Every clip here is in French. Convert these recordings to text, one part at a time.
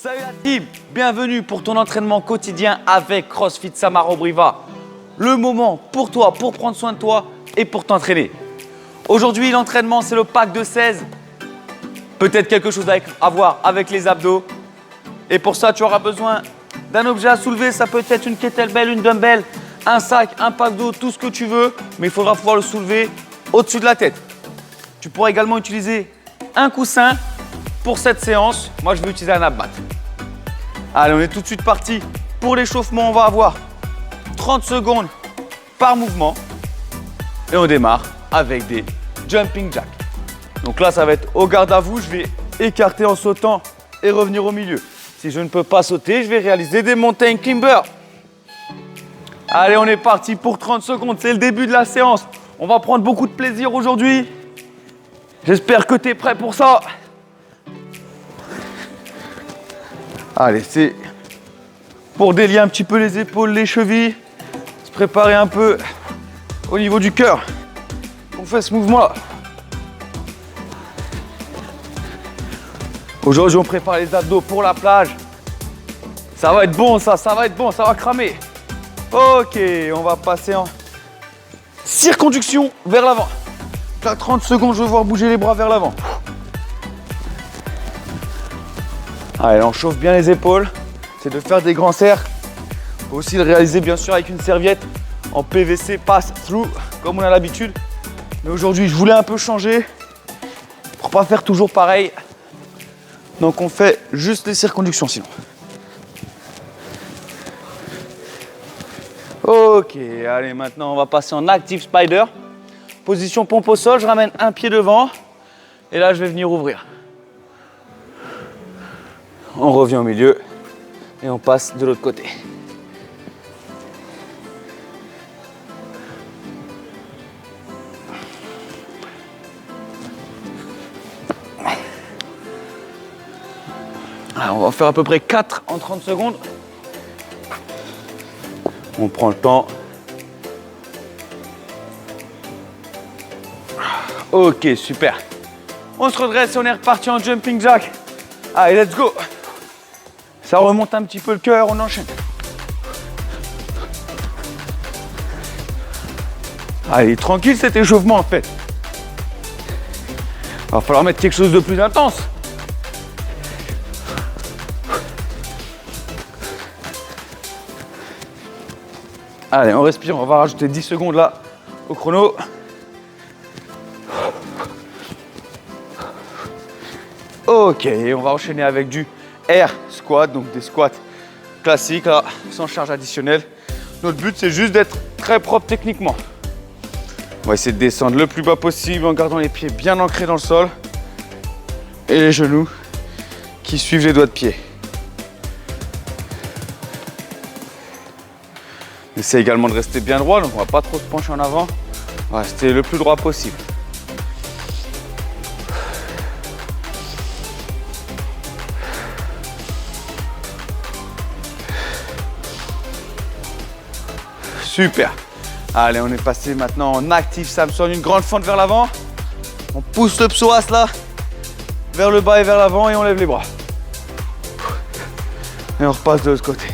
Salut la team, bienvenue pour ton entraînement quotidien avec CrossFit Samarobriva. Le moment pour toi, pour prendre soin de toi et pour t'entraîner. Aujourd'hui, l'entraînement, c'est le pack de 16. Peut-être quelque chose à voir avec les abdos. Et pour ça, tu auras besoin d'un objet à soulever. Ça peut être une kettlebell, une dumbbell, un sac, un pack d'eau, tout ce que tu veux. Mais il faudra pouvoir le soulever au-dessus de la tête. Tu pourras également utiliser un coussin pour cette séance. Moi, je vais utiliser un ab mat. Allez, on est tout de suite parti. Pour l'échauffement, on va avoir 30 secondes par mouvement. Et on démarre avec des jumping jacks. Donc là, ça va être au garde à vous. Je vais écarter en sautant et revenir au milieu. Si je ne peux pas sauter, je vais réaliser des mountain climbers. Allez, on est parti pour 30 secondes. C'est le début de la séance. On va prendre beaucoup de plaisir aujourd'hui. J'espère que tu es prêt pour ça. Allez, c'est pour délier un petit peu les épaules, les chevilles, se préparer un peu au niveau du cœur. On fait ce mouvement-là. Aujourd'hui, on prépare les abdos pour la plage. Ça va être bon, ça va être bon, ça va cramer. Ok, on va passer en circonduction vers l'avant. Là, 30 secondes, je vais voir bouger les bras vers l'avant. Allez, on chauffe bien les épaules. C'est de faire des grands cercles. Il faut aussi le réaliser bien sûr avec une serviette en PVC pass-through, comme on a l'habitude. Mais aujourd'hui, je voulais un peu changer pour pas faire toujours pareil. Donc on fait juste les circonductions sinon. Ok, allez, maintenant on va passer en active spider. Position pompe au sol, je ramène un pied devant. Et là, je vais venir ouvrir. On revient au milieu et on passe de l'autre côté. Alors, on va faire à peu près 4 en 30 secondes. On prend le temps. Ok, super. On se redresse et on est reparti en jumping jack. Allez, let's go. Ça remonte un petit peu le cœur, on enchaîne. Allez, tranquille cet échauffement en fait. Va falloir mettre quelque chose de plus intense. Allez, on respire, on va rajouter 10 secondes là au chrono. Ok, on va enchaîner avec du air squat, donc des squats classiques là, sans charge additionnelle. Notre but c'est juste d'être très propre techniquement. On va essayer de descendre le plus bas possible en gardant les pieds bien ancrés dans le sol et les genoux qui suivent les doigts de pied. On essaie également de rester bien droit, donc on va pas trop se pencher en avant. On va rester le plus droit possible. Super. Allez, on est passé maintenant en active Samson, une grande fente vers l'avant. On pousse le psoas là, vers le bas et vers l'avant et on lève les bras. Et on repasse de l'autre côté.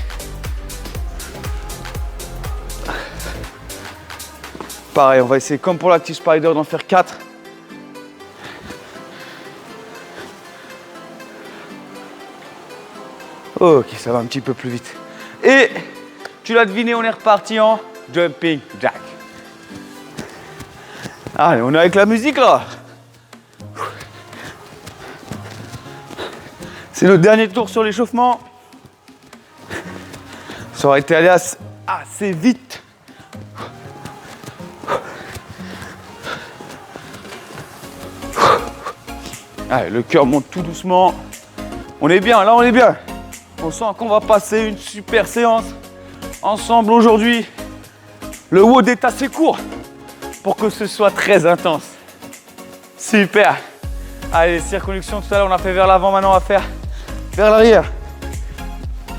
Pareil, on va essayer comme pour l'active spider d'en faire 4. Ok, ça va un petit peu plus vite. Et tu l'as deviné, on est reparti en jumping jack. Allez, on est avec la musique là. C'est le dernier tour sur l'échauffement. Ça aurait été allé assez vite. Allez, le cœur monte tout doucement. On est bien, là on est bien. On sent qu'on va passer une super séance ensemble aujourd'hui. Le WOD est assez court pour que ce soit très intense. Super. Allez, circonduction, tout à l'heure on a fait vers l'avant, maintenant on va faire vers l'arrière.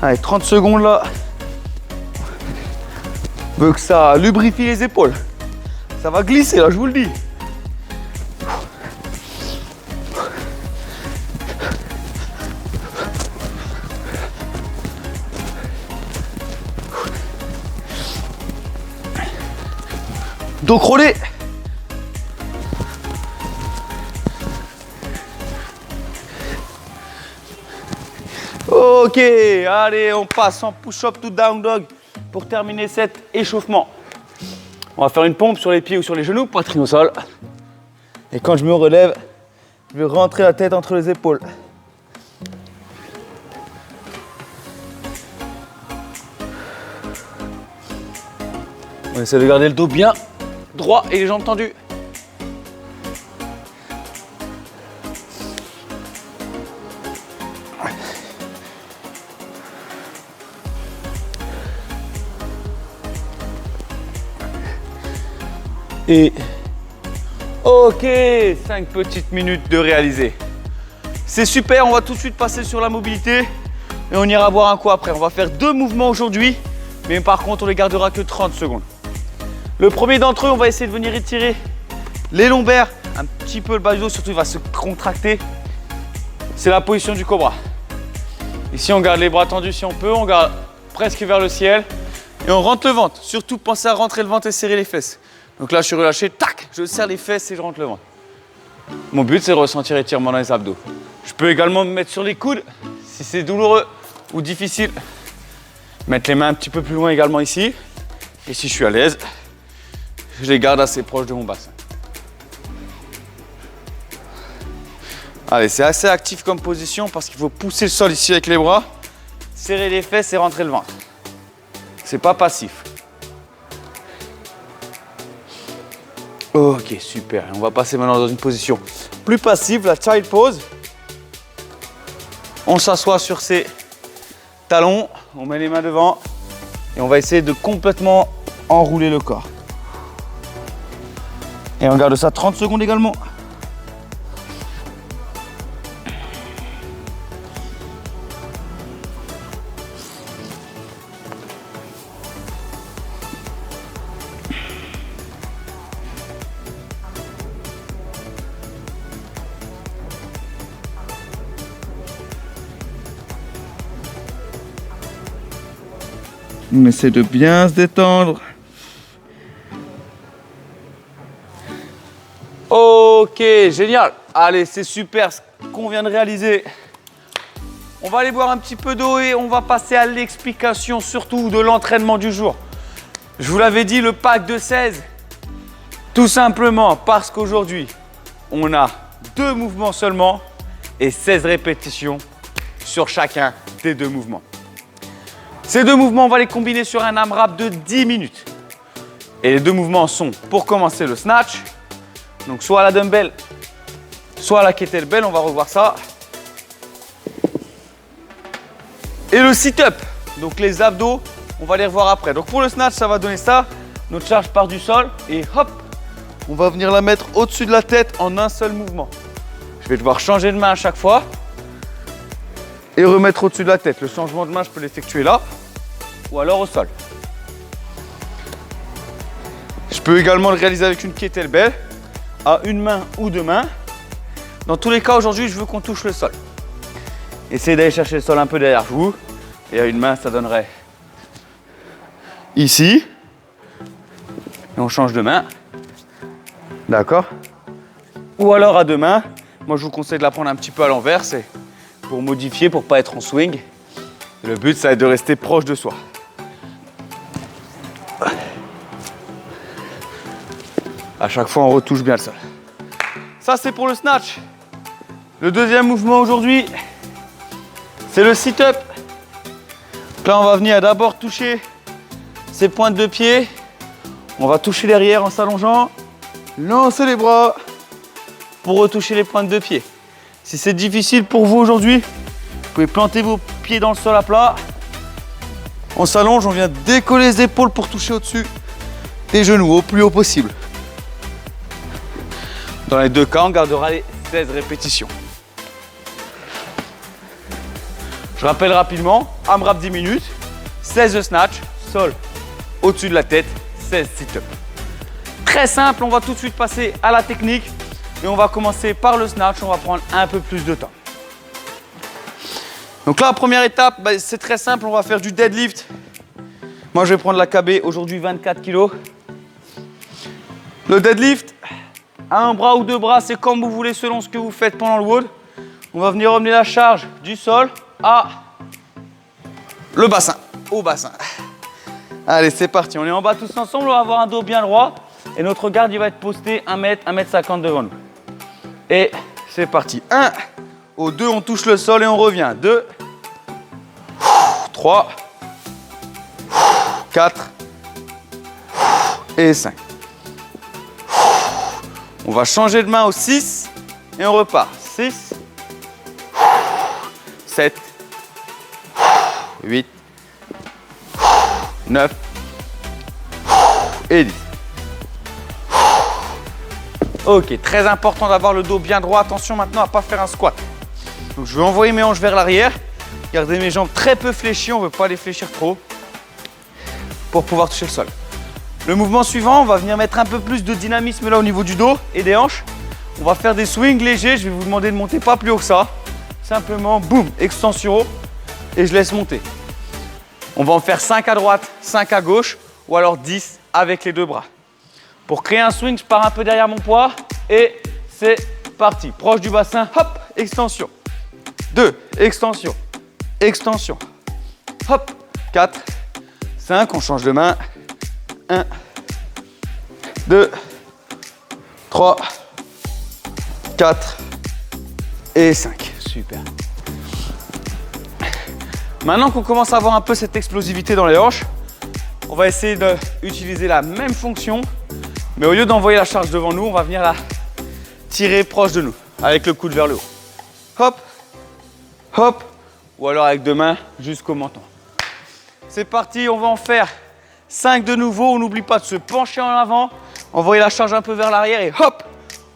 Allez, 30 secondes là. On veut que ça lubrifie les épaules. Ça va glisser là, je vous le dis. Dos crawlé. Ok, allez, on passe en push-up to down dog pour terminer cet échauffement. On va faire une pompe sur les pieds ou sur les genoux, poitrine au sol. Et quand je me relève, je vais rentrer la tête entre les épaules. On essaie de garder le dos bien droit et les jambes tendues. Et ok, 5 petites minutes de réaliser. C'est super, on va tout de suite passer sur la mobilité et on ira boire un coup après. On va faire 2 mouvements aujourd'hui, mais par contre on les gardera que 30 secondes. Le premier d'entre eux, on va essayer de venir étirer les lombaires, un petit peu le bas du dos, surtout il va se contracter. C'est la position du cobra. Ici on garde les bras tendus si on peut, on garde presque vers le ciel et on rentre le ventre. Surtout pensez à rentrer le ventre et serrer les fesses. Donc là je suis relâché, tac, je serre les fesses et je rentre le ventre. Mon but c'est de ressentir étirement dans les abdos. Je peux également me mettre sur les coudes si c'est douloureux ou difficile. Mettre les mains un petit peu plus loin également ici. Et si je suis à l'aise, je les garde assez proches de mon bassin. Allez, c'est assez actif comme position parce qu'il faut pousser le sol ici avec les bras, serrer les fesses et rentrer le ventre. C'est pas passif. Ok, super. On va passer maintenant dans une position plus passive, la child pose. On s'assoit sur ses talons, on met les mains devant et on va essayer de complètement enrouler le corps. Et on garde ça 30 secondes également. On essaie de bien se détendre. Ok, génial. Allez, c'est super ce qu'on vient de réaliser. On va aller boire un petit peu d'eau et on va passer à l'explication surtout de l'entraînement du jour. Je vous l'avais dit, le pack de 16. Tout simplement parce qu'aujourd'hui, on a 2 mouvements seulement et 16 répétitions sur chacun des 2 mouvements. Ces 2 mouvements, on va les combiner sur un AMRAP de 10 minutes. Et les 2 mouvements sont, pour commencer, le snatch. Donc soit à la dumbbell, soit à la kettlebell, on va revoir ça. Et le sit-up, donc les abdos, on va les revoir après. Donc pour le snatch, ça va donner ça. Notre charge part du sol et hop, on va venir la mettre au-dessus de la tête en un seul mouvement. Je vais devoir changer de main à chaque fois et remettre au-dessus de la tête. Le changement de main, je peux l'effectuer là ou alors au sol. Je peux également le réaliser avec une kettlebell à une main ou 2 mains. Dans tous les cas, aujourd'hui, je veux qu'on touche le sol. Essayez d'aller chercher le sol un peu derrière vous. Et à une main, ça donnerait ici. Et on change de main. D'accord? Ou alors à 2 mains. Moi, je vous conseille de la prendre un petit peu à l'envers. C'est pour modifier, pour ne pas être en swing. Et le but, ça va être de rester proche de soi. À chaque fois, on retouche bien le sol. Ça, c'est pour le snatch. Le deuxième mouvement aujourd'hui, c'est le sit-up. Là, on va venir d'abord toucher ses pointes de pied. On va toucher derrière en s'allongeant. Lancer les bras pour retoucher les pointes de pied. Si c'est difficile pour vous aujourd'hui, vous pouvez planter vos pieds dans le sol à plat. On s'allonge, on vient décoller les épaules pour toucher au-dessus des genoux, au plus haut possible. Dans les 2 cas, on gardera les 16 répétitions. Je rappelle rapidement, AMRAP 10 minutes, 16 de snatch, sol au-dessus de la tête, 16 sit-up. Très simple, on va tout de suite passer à la technique et on va commencer par le snatch, on va prendre un peu plus de temps. Donc là, la première étape, c'est très simple, on va faire du deadlift. Moi, je vais prendre la KB, aujourd'hui 24 kg. Le deadlift, un bras ou deux bras, c'est comme vous voulez selon ce que vous faites pendant le WOD. On va venir emmener la charge du sol à le bassin, au bassin. Allez, c'est parti. On est en bas tous ensemble, on va avoir un dos bien droit. Et notre garde, il va être posté 1 mètre, 1 mètre 50 devant nous. Et c'est parti. 1, au 2, on touche le sol et on revient. 2, 3, 4 et 5. On va changer de main au 6 et on repart. 6, 7, 8, 9 et 10. Ok, très important d'avoir le dos bien droit. Attention maintenant à ne pas faire un squat. Donc je vais envoyer mes hanches vers l'arrière. Garder mes jambes très peu fléchies, on ne veut pas les fléchir trop pour pouvoir toucher le sol. Le mouvement suivant, on va venir mettre un peu plus de dynamisme là au niveau du dos et des hanches. On va faire des swings légers. Je vais vous demander de monter pas plus haut que ça. Simplement, boum, extension et je laisse monter. On va en faire 5 à droite, 5 à gauche ou alors 10 avec les deux bras. Pour créer un swing, je pars un peu derrière mon poids et c'est parti. Proche du bassin, hop, extension. 2, extension, extension. Hop, 4, 5, on change de main. 1, 2, 3, 4 et 5. Super. Maintenant qu'on commence à avoir un peu cette explosivité dans les hanches, on va essayer d'utiliser la même fonction, mais au lieu d'envoyer la charge devant nous, on va venir la tirer proche de nous, avec le coude vers le haut. Hop, hop, ou alors avec deux mains jusqu'au menton. C'est parti, on va en faire 5 de nouveau. On n'oublie pas de se pencher en avant, envoyer la charge un peu vers l'arrière et hop,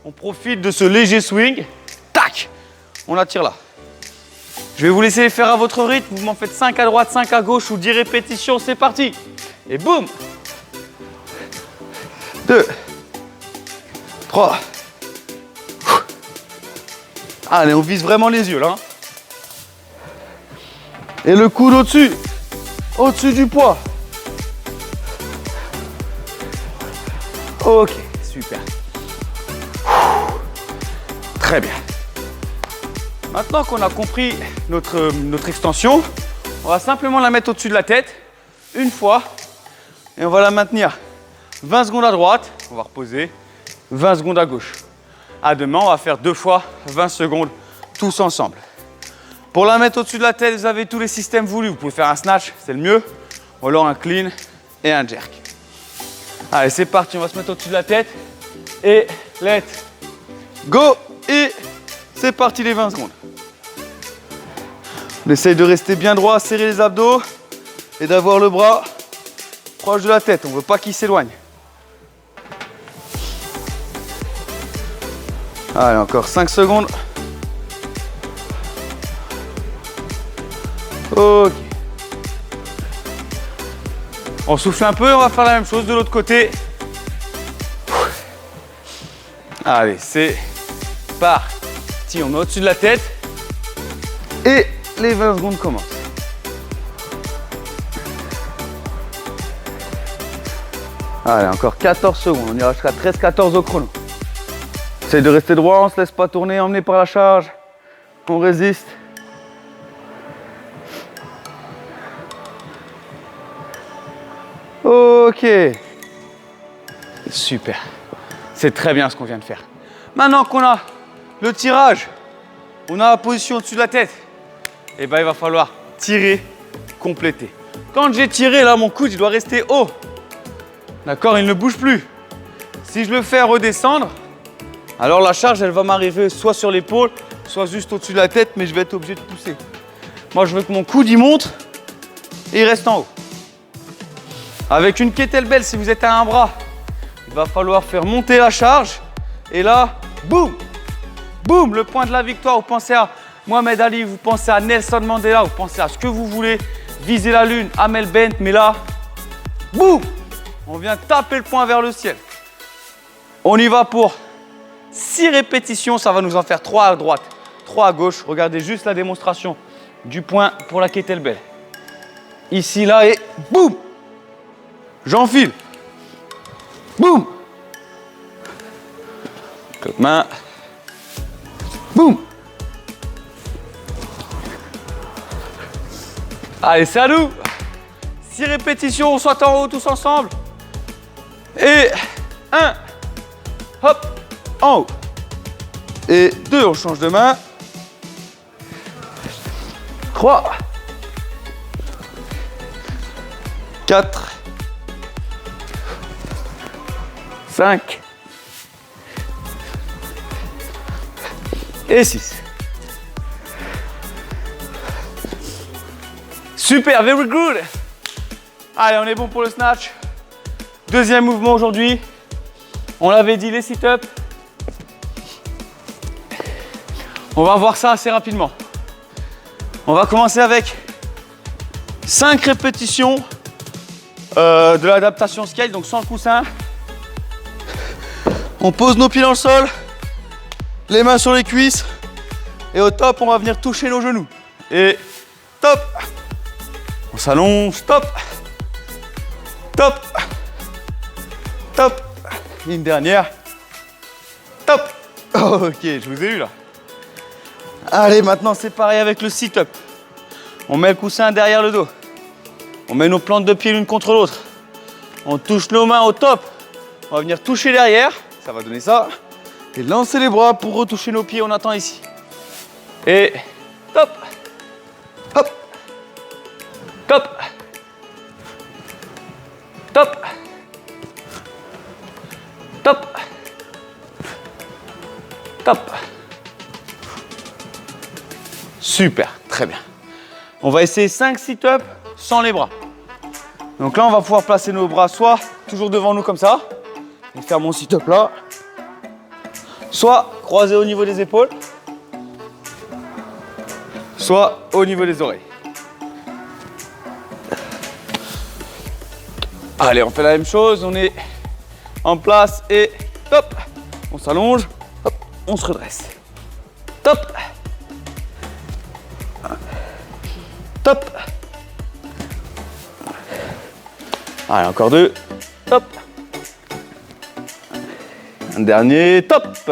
on profite de ce léger swing. Tac, on attire là. Je vais vous laisser les faire à votre rythme. Vous m'en faites 5 à droite, 5 à gauche ou 10 répétitions. C'est parti. Et boum. 2, 3. Allez, on vise vraiment les yeux là. Et le coude au-dessus. Au-dessus du poids. Ok, super. Très bien. Maintenant qu'on a compris notre extension, on va simplement la mettre au-dessus de la tête, une fois, et on va la maintenir 20 secondes à droite, on va reposer, 20 secondes à gauche. À demain, on va faire 2 fois 20 secondes, tous ensemble. Pour la mettre au-dessus de la tête, vous avez tous les systèmes voulus. Vous pouvez faire un snatch, c'est le mieux, ou alors un clean et un jerk. Allez, c'est parti, on va se mettre au-dessus de la tête, et let's go, et c'est parti les 20 secondes. On essaye de rester bien droit, serrer les abdos et d'avoir le bras proche de la tête. On ne veut pas qu'il s'éloigne. Allez, encore 5 secondes. Ok. On souffle un peu, on va faire la même chose de l'autre côté. Allez, c'est parti. On met au-dessus de la tête et les 20 secondes commencent. Allez, encore 14 secondes. On ira jusqu'à 13-14 au chrono. Essaye de rester droit, on ne se laisse pas tourner, emmené par la charge. On résiste. Ok. Super. C'est très bien ce qu'on vient de faire. Maintenant qu'on a le tirage, on a la position au-dessus de la tête, et ben il va falloir tirer, compléter. Quand j'ai tiré, là, mon coude, il doit rester haut. D'accord, il ne bouge plus. Si je le fais redescendre, alors la charge, elle va m'arriver soit sur l'épaule, soit juste au-dessus de la tête, mais je vais être obligé de pousser. Moi, je veux que mon coude, il monte et il reste en haut. Avec une kettlebell, si vous êtes à un bras, il va falloir faire monter la charge. Et là, boum, boum, le point de la victoire. Vous pensez à Mohamed Ali, vous pensez à Nelson Mandela, vous pensez à ce que vous voulez. Viser la lune, Amel Bent, mais là, boum, on vient taper le point vers le ciel. On y va pour 6 répétitions. Ça va nous en faire 3 à droite, 3 à gauche. Regardez juste la démonstration du point pour la kettlebell. Ici, là, et boum, j'enfile. Boum, Main. Boum. Allez, c'est à nous. 6 répétitions, on saute en haut tous ensemble. Et 1. Hop, en haut. Et 2, on change de main. 3. 4. 5. Et 6. Super, very good. Allez, on est bon pour le snatch. Deuxième mouvement aujourd'hui. On l'avait dit, les sit-ups. On va voir ça assez rapidement. On va commencer avec 5 répétitions de l'adaptation scale, donc sans le coussin. On pose nos pieds dans le sol, les mains sur les cuisses. Et au top, on va venir toucher nos genoux. Et top. On s'allonge, top. Top. Top. Une dernière. Top. Ok, je vous ai eu là. Allez, maintenant c'est pareil avec le sit-up. On met le coussin derrière le dos. On met nos plantes de pied l'une contre l'autre. On touche nos mains au top. On va venir toucher derrière. Ça va donner ça. Et lancer les bras pour retoucher nos pieds. On attend ici. Et top. Hop. Top. Top. Top. Top. Super, très bien. On va essayer 5 sit-ups sans les bras. Donc là, on va pouvoir placer nos bras soit toujours devant nous comme ça, et faire mon sit-up là, soit croisés au niveau des épaules, soit au niveau des oreilles. Allez, on fait la même chose, on est en place et top. On s'allonge, hop, on se redresse. Top. Top. Allez, encore 2. Top. Un dernier. Top.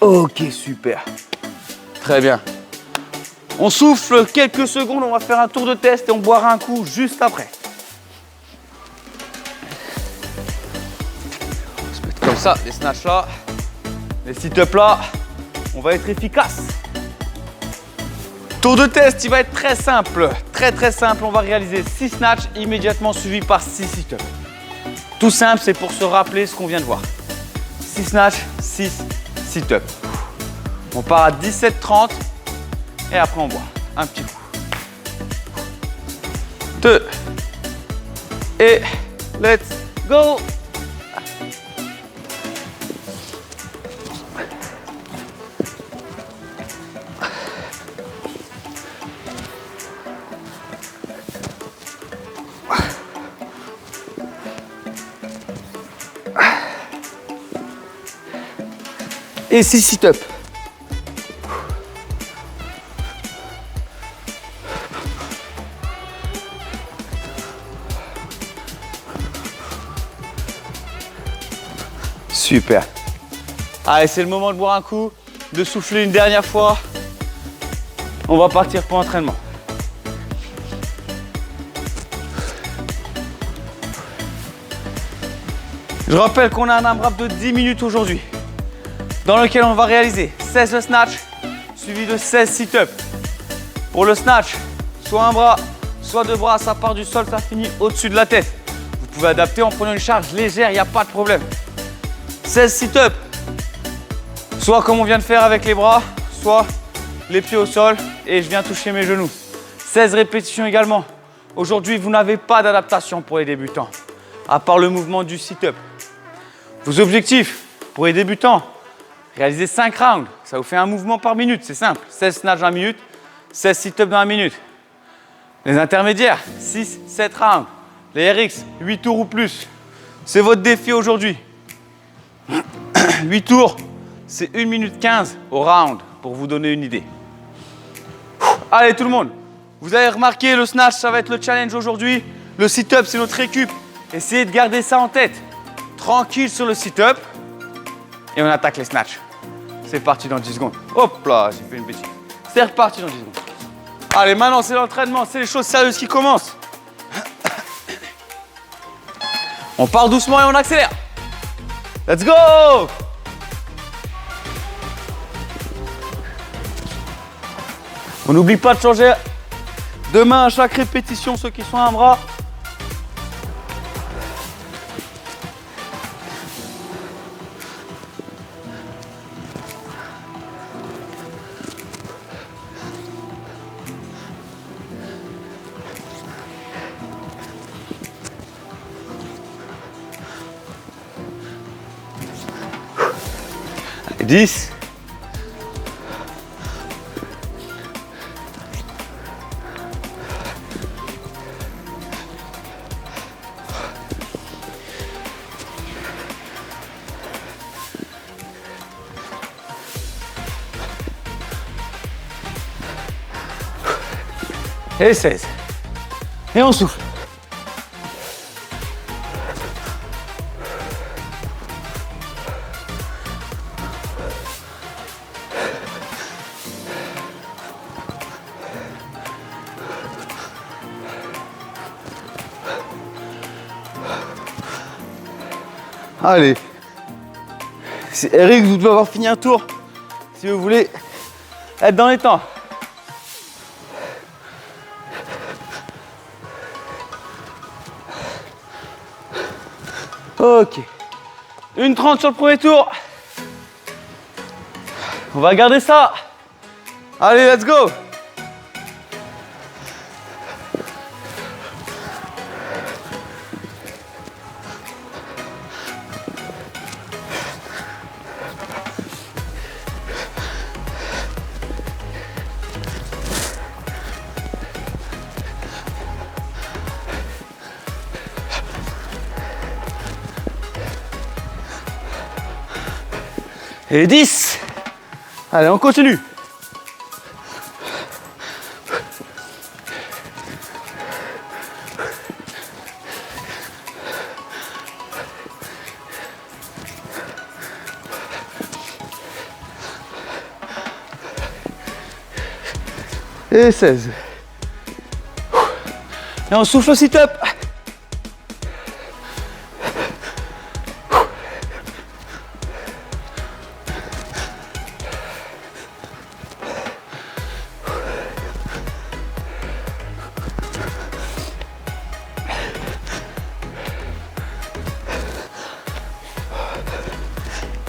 Ok, super. Très bien. On souffle quelques secondes, on va faire un tour de test et on boira un coup juste après. On va se mettre comme ça, les snatchs là, les sit-ups là. On va être efficace. Tour de test, il va être très simple, très simple. On va réaliser 6 snatchs immédiatement suivis par 6 sit-ups. Tout simple, c'est pour se rappeler ce qu'on vient de voir. 6 snatchs, 6 sit-ups. On part à 17-30 et après on boit un petit coup. 2 et let's go. Et 6 sit-ups. Super. Allez, c'est le moment de boire un coup, de souffler une dernière fois. On va partir pour l'entraînement. Je rappelle qu'on a un AMRAP de 10 minutes aujourd'hui, dans lequel on va réaliser 16 snatch suivi de 16 sit-ups. Pour le snatch, soit un bras, soit deux bras, ça part du sol, ça finit au-dessus de la tête. Vous pouvez adapter en prenant une charge légère, il n'y a pas de problème. 16 sit-ups, soit comme on vient de faire avec les bras, soit les pieds au sol et je viens toucher mes genoux. 16 répétitions également. Aujourd'hui, vous n'avez pas d'adaptation pour les débutants, à part le mouvement du sit-up. Vos objectifs pour les débutants, réaliser 5 rounds, ça vous fait un mouvement par minute, c'est simple. 16 snatch dans la minute, 16 sit-ups dans la minute. Les intermédiaires, 6, 7 rounds. Les RX, 8 tours ou plus. C'est votre défi aujourd'hui. 8 tours, c'est 1 minute 15 au round, pour vous donner une idée. Allez tout le monde, vous avez remarqué, le snatch, ça va être le challenge aujourd'hui. Le sit-up, c'est notre récup. Essayez de garder ça en tête. Tranquille sur le sit-up. et on attaque les snatchs. C'est parti dans 10 secondes. Hop là, j'ai fait une bêtise. C'est reparti dans 10 secondes. Allez, maintenant c'est l'entraînement, c'est les choses sérieuses qui commencent. On part doucement et on accélère. Let's go! On n'oublie pas de changer de main à chaque répétition, ceux qui sont à un bras. Et 10. Et 16. Et on souffle. Allez. C'est Eric, vous devez avoir fini un tour. Si vous voulez être dans les temps. Ok. 1:30 sur le premier tour. On va garder ça. Allez, let's go. Et 10. Allez, on continue. Et 16. Et on souffle au sit-up.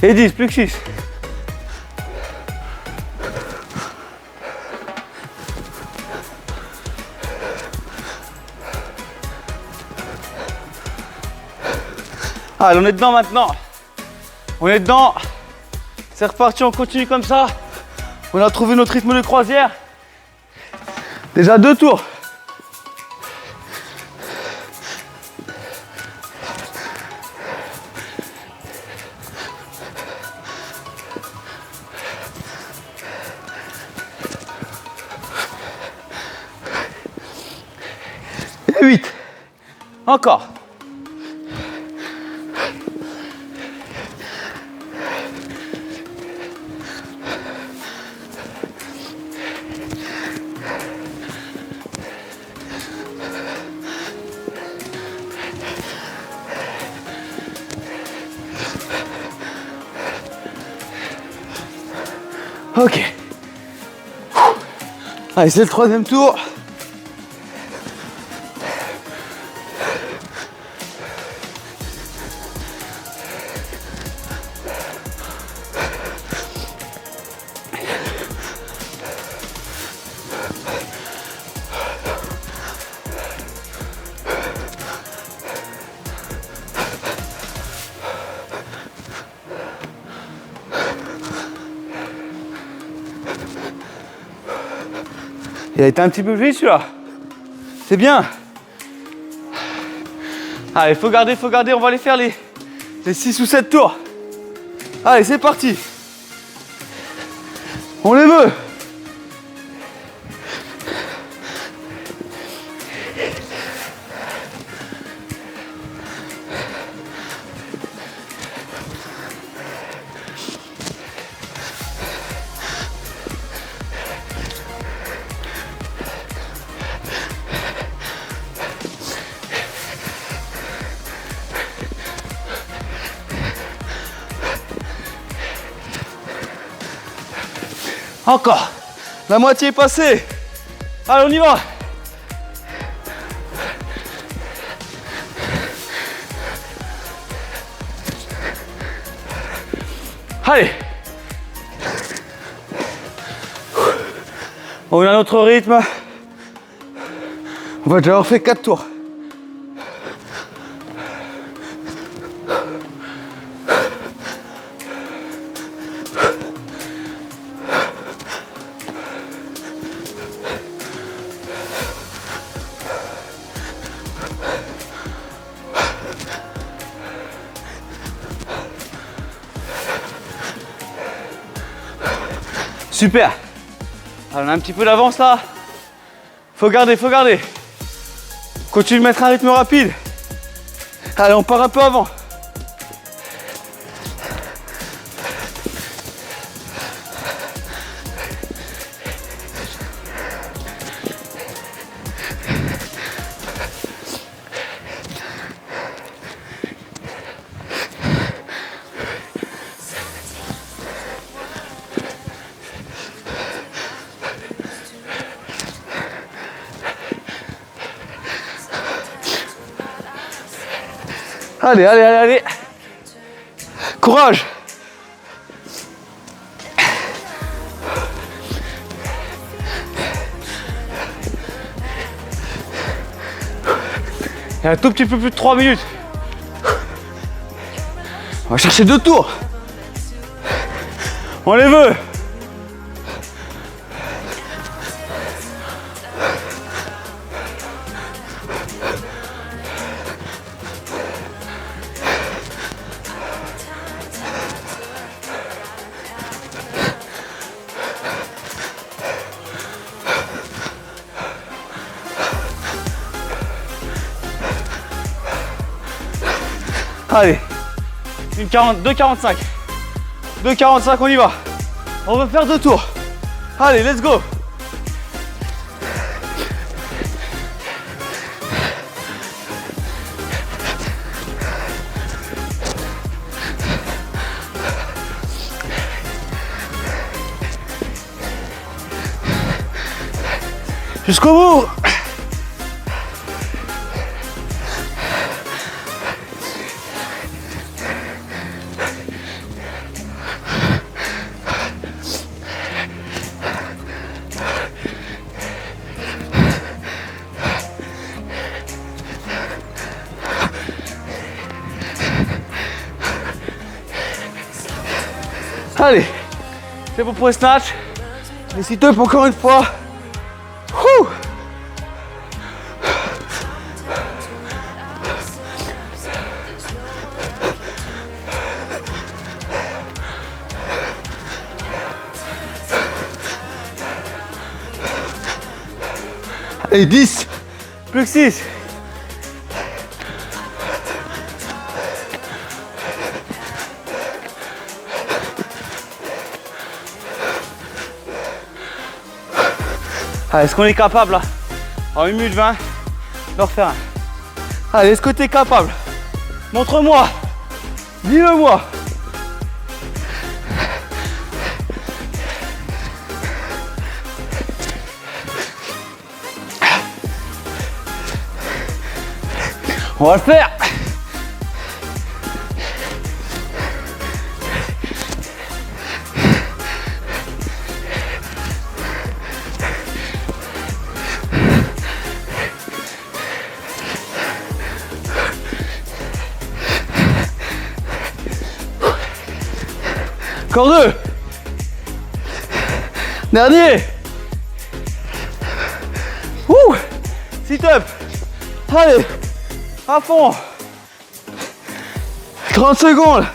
Et 10, plus que 6. Allez, on est dedans maintenant. On est dedans. C'est reparti, on continue comme ça. On a trouvé notre rythme de croisière. Déjà 2 tours. Et 8. Encore. Ok. Allez, c'est le 3e tour. Il a été un petit peu vite celui-là. C'est bien. Allez, faut garder. On va aller faire les 6 ou 7 tours. Allez, c'est parti. On les veut. Encore. La moitié est passée. Allez, on y va. Allez. On a notre rythme. On va déjà avoir fait 4 tours. Super. Alors, on a un petit peu d'avance là. Faut garder, faut garder. Continue de mettre un rythme rapide. Allez, on part un peu avant. Allez, allez, allez, allez. Courage. Il y a un tout petit peu plus de 3 minutes. On va chercher 2 tours. On les veut. Allez, 2,45. 2,45, on y va. On va faire 2 tours. Allez, let's go. Jusqu'au bout. Allez, c'est bon pour les snatch. Les sit-ups encore une fois. Ouh. Allez, 10, plus que 6. Allez, est-ce qu'on est capable là, en 1 minute 20, de refaire un? Allez, est-ce que tu es capable? Montre-moi, dis-le-moi. On va le faire. Encore 2. Dernier. Ouh. Sit up. Allez. À fond. 30 secondes.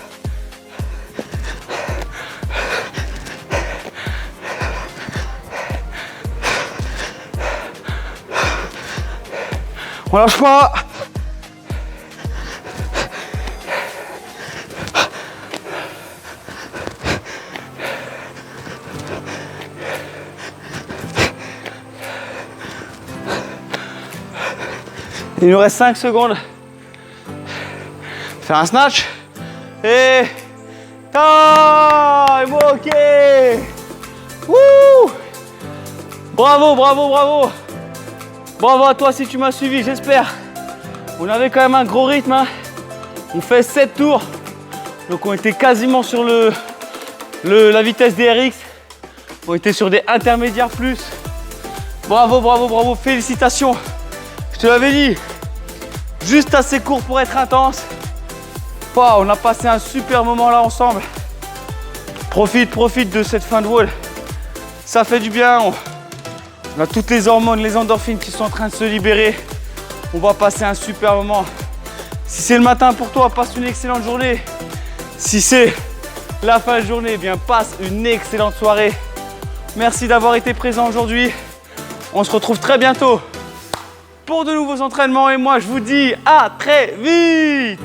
On lâche pas. Il nous reste 5 secondes. Faire un snatch. Et time, ok. Wouh. Bravo, bravo, bravo. Bravo à toi si tu m'as suivi, j'espère. On avait quand même un gros rythme, hein. On fait 7 tours. Donc on était quasiment sur la vitesse des RX. On était sur des intermédiaires plus. Bravo, bravo, bravo, félicitations. Je te l'avais dit, juste assez court pour être intense. Wow, on a passé un super moment là ensemble. Profite de cette fin de wall. Ça fait du bien. On a toutes les hormones, les endorphines qui sont en train de se libérer. On va passer un super moment. Si c'est le matin pour toi, passe une excellente journée. Si c'est la fin de journée, eh bien passe une excellente soirée. Merci d'avoir été présent aujourd'hui. On se retrouve très bientôt pour de nouveaux entraînements et moi je vous dis à très vite.